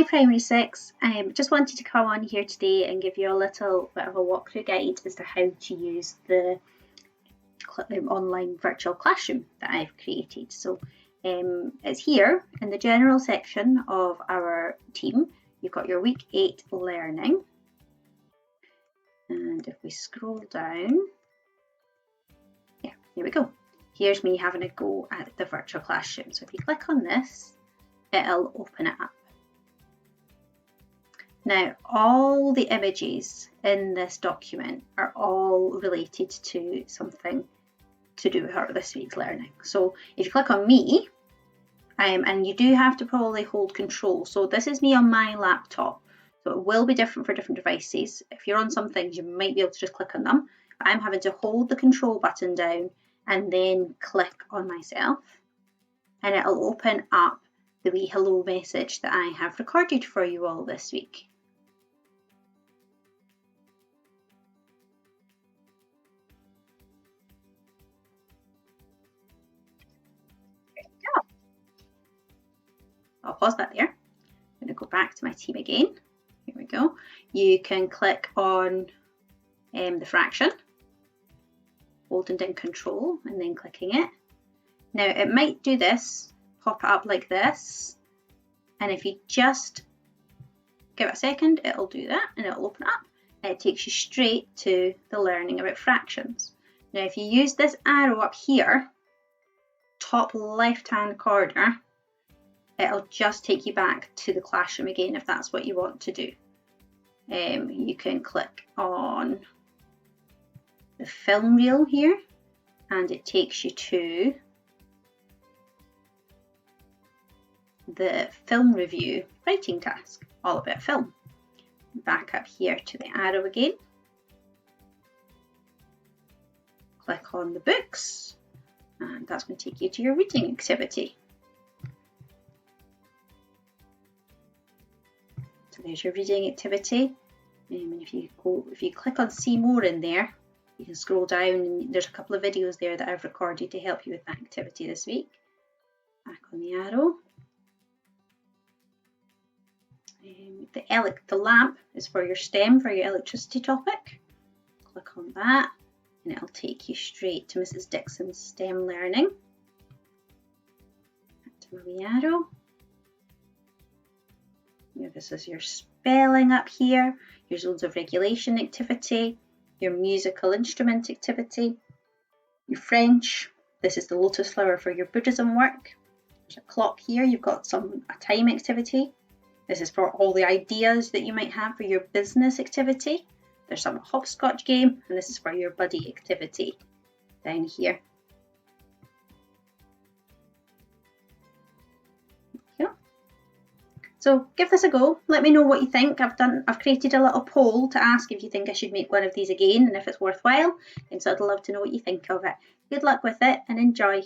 Primary 6. Just wanted to come on here today and give you a little bit of a walkthrough guide as to how to use the online virtual classroom that I've created. So it's here in the general section of our team. You've got your week 8 learning. And if we scroll down, yeah, here we go. Here's me having a go at the virtual classroom. So if you click on this, it'll open it up. Now, all the images in this document are all related to something to do with her this week's learning. So if you click on me, and you do have to probably hold control. So this is me on my laptop. So it will be different for different devices. If you're on some things, you might be able to just click on them. But I'm having to hold the control button down and then click on myself. And it'll open up the wee hello message that I have recorded for you all this week. I'll pause that there. I'm going to go back to my team again. Here we go. You can click on the fraction, holding down control and then clicking it. Now it might do this, pop it up like this, and if you just give it a second, it'll do that and it'll open up and it takes you straight to the learning about fractions. Now if you use this arrow up here, top left hand corner, it'll just take you back to the classroom again if that's what you want to do. You can click on the film reel here and it takes you to the film review writing task, all about film. Back up here to the arrow again. Click on the books and that's going to take you to your reading activity. So there's your reading activity, and if you click on see more in there, you can scroll down and there's a couple of videos there that I've recorded to help you with that activity this week. Back on the arrow. The lamp is for your STEM, for your electricity topic. Click on that and it'll take you straight to Mrs. Dixon's STEM learning. Back to my wee arrow. This is your spelling up here, your zones of regulation activity, your musical instrument activity, your French. This is the lotus flower for your Buddhism work. There's a clock here, you've got a time activity. This is for all the ideas that you might have for your business activity. There's some hopscotch game, and this is for your buddy activity down here. So give this a go. Let me know what you think. I've created a little poll to ask if you think I should make one of these again and if it's worthwhile. And so I'd love to know what you think of it. Good luck with it and enjoy.